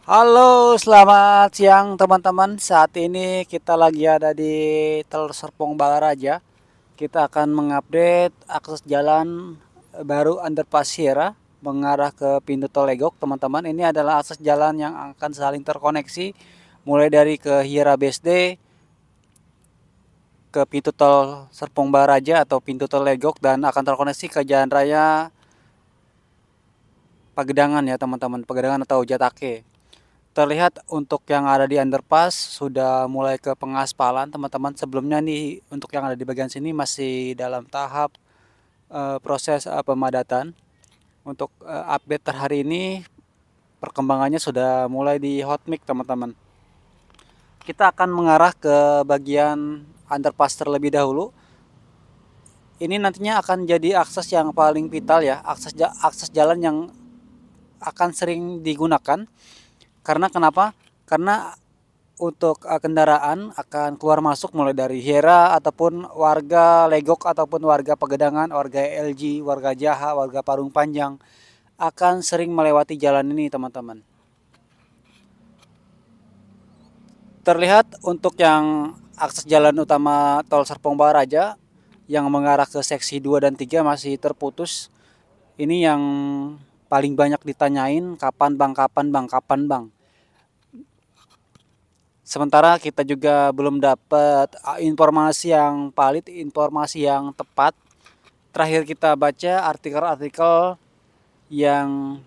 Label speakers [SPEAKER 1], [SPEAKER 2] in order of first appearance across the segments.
[SPEAKER 1] Halo, selamat siang teman-teman. Saat ini kita lagi ada di Tol Serpong Balaraja. Kita akan mengupdate akses jalan baru underpass Sierra mengarah ke pintu tol Legok, teman-teman. Ini adalah akses jalan yang akan saling terkoneksi mulai dari ke Hiera BSD ke pintu tol Serpong Balaraja atau pintu tol Legok dan akan terkoneksi ke Jalan Raya Pagedangan ya, teman-teman. Pagedangan atau Jatake. Terlihat untuk yang ada di underpass sudah mulai ke pengaspalan teman-teman. Sebelumnya nih untuk yang ada di bagian sini masih dalam tahap proses pemadatan. Untuk update terhari ini perkembangannya sudah mulai di hot mic teman-teman. Kita akan mengarah ke bagian underpass terlebih dahulu. Ini nantinya akan jadi akses yang paling vital ya, akses jalan yang akan sering digunakan. Karena kenapa? Karena untuk kendaraan akan keluar masuk mulai dari Hiera ataupun warga Legok ataupun warga Pegedangan, warga LG, warga Jaha, warga Parung Panjang akan sering melewati jalan ini teman-teman. Terlihat untuk yang akses jalan utama tol Serpong Baraja yang mengarah ke seksi 2 dan 3 masih terputus. Ini yang paling banyak ditanyain, kapan bang, kapan bang, kapan bang. Sementara kita juga belum dapat informasi yang valid, informasi yang tepat. Terakhir kita baca artikel-artikel yang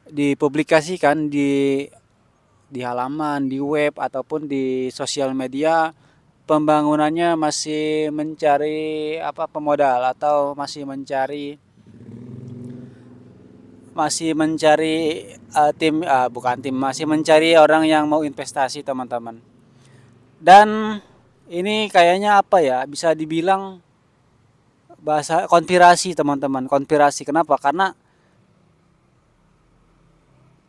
[SPEAKER 1] dipublikasikan di halaman, di web ataupun di sosial media, pembangunannya masih mencari pemodal atau masih mencari tim bukan tim, masih mencari orang yang mau investasi teman-teman. Dan ini kayaknya apa ya, bisa dibilang bahasa konspirasi teman-teman, konspirasi. Kenapa?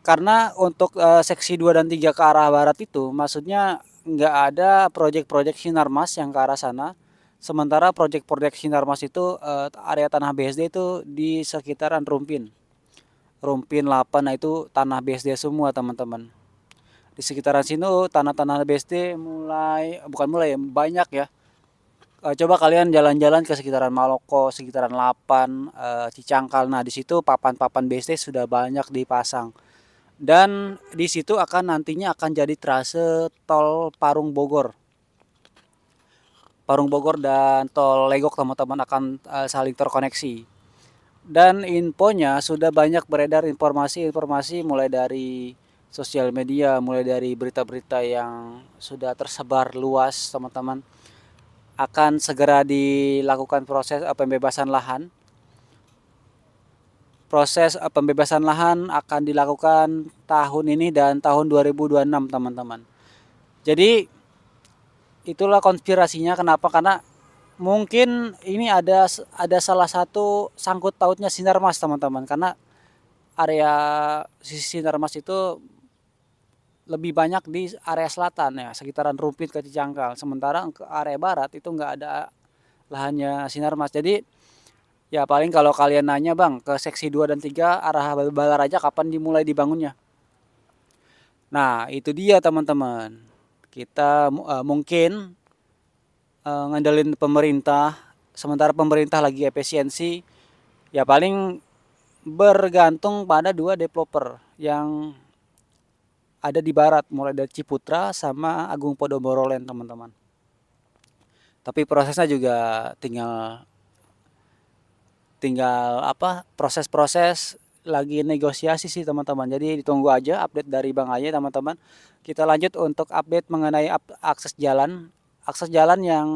[SPEAKER 1] Karena untuk seksi 2 dan 3 ke arah barat itu maksudnya nggak ada proyek-proyek Sinarmas yang ke arah sana. Sementara proyek-proyek Sinarmas itu area tanah BSD itu di sekitaran Rumpin. Rumpin 8, nah itu tanah BSD semua teman-teman. Di sekitaran sini tanah-tanah BSD bukan mulai banyak ya. Coba kalian jalan-jalan ke sekitaran Maloko, sekitaran Lapan, Cicangkal. Nah, di situ papan-papan BSD sudah banyak dipasang. Dan di situ nantinya akan jadi trase tol Parung Bogor. Parung Bogor dan tol Legok teman-teman akan saling terkoneksi. Dan infonya sudah banyak beredar informasi-informasi mulai dari sosial media, mulai dari berita-berita yang sudah tersebar luas teman-teman. Akan segera dilakukan proses pembebasan lahan. Proses pembebasan lahan akan dilakukan tahun ini dan tahun 2026 teman-teman. Jadi itulah konspirasinya, kenapa? Karena mungkin ini ada salah satu sangkut pautnya Sinarmas teman-teman, karena area sisi Sinarmas itu lebih banyak di area selatan ya, sekitaran Rumpit ke Cicangkal. Sementara ke area barat itu nggak ada lahannya Sinarmas. Jadi ya paling kalau kalian nanya bang ke seksi 2 dan 3 arah Balaraja kapan dimulai dibangunnya. Nah itu dia teman-teman. Kita mungkin ngandelin pemerintah. Sementara pemerintah lagi efisiensi. Ya paling bergantung pada dua developer yang ada di barat. Mulai dari Ciputra sama Agung Podomoro Land teman-teman. Tapi prosesnya juga tinggal tinggal proses-proses lagi negosiasi sih teman-teman. Jadi ditunggu aja update dari Bang Aye teman-teman. Kita lanjut untuk update mengenai akses jalan. Akses jalan yang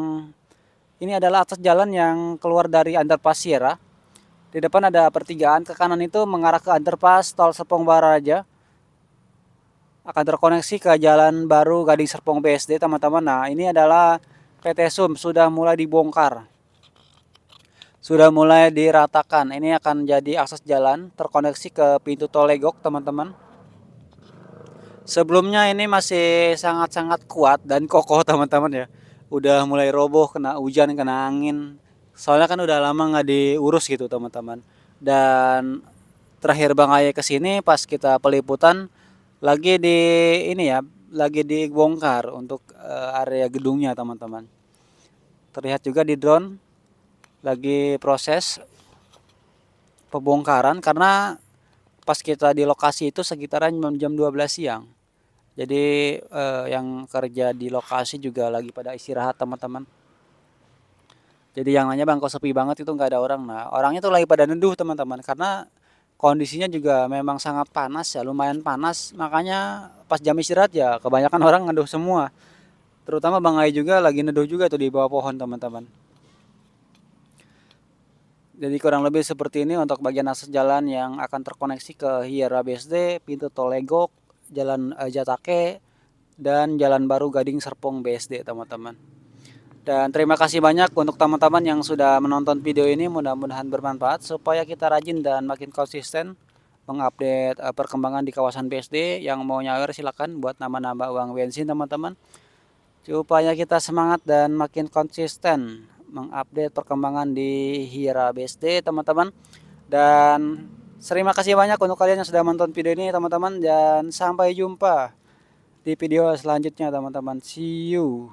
[SPEAKER 1] ini adalah akses jalan yang keluar dari underpass Sierra. Di depan ada pertigaan, ke kanan itu mengarah ke underpass tol Serpong Baraja. Akan terkoneksi ke jalan baru Gading Serpong BSD teman-teman. Nah ini adalah PT Sum sudah mulai dibongkar. Sudah mulai diratakan. Ini akan jadi akses jalan terkoneksi ke pintu tol Legok teman-teman. Sebelumnya ini masih sangat-sangat kuat dan kokoh teman-teman ya. Udah mulai roboh kena hujan, kena angin. Soalnya kan udah lama nggak diurus gitu teman-teman. Dan terakhir Bang Aye kesini pas kita peliputan lagi di ini ya, lagi dibongkar untuk area gedungnya teman-teman. Terlihat juga di drone lagi proses pembongkaran karena pas kita di lokasi itu sekitaran jam 12 siang. Jadi yang kerja di lokasi juga lagi pada istirahat teman-teman. Jadi yang nanya Bang kok sepi banget itu nggak ada orang. Nah orangnya tuh lagi pada neduh teman-teman karena kondisinya juga memang sangat panas ya, lumayan panas. Makanya pas jam istirahat ya kebanyakan orang neduh semua. Terutama Bang Ai juga lagi neduh juga tuh di bawah pohon teman-teman. Jadi kurang lebih seperti ini untuk bagian akses jalan yang akan terkoneksi ke Hiera BSD, pintu tol Legok, jalan Jatake, dan jalan baru Gading Serpong BSD teman-teman. Dan terima kasih banyak untuk teman-teman yang sudah menonton video ini, mudah-mudahan bermanfaat supaya kita rajin dan makin konsisten mengupdate perkembangan di kawasan BSD. Yang mau nyawer silakan buat nambah-nambah uang bensin teman-teman. Supaya kita semangat dan makin konsisten mengupdate perkembangan di Hiera BSD teman-teman. Dan terima kasih banyak untuk kalian yang sudah menonton video ini teman-teman, dan sampai jumpa di video selanjutnya teman-teman. See you.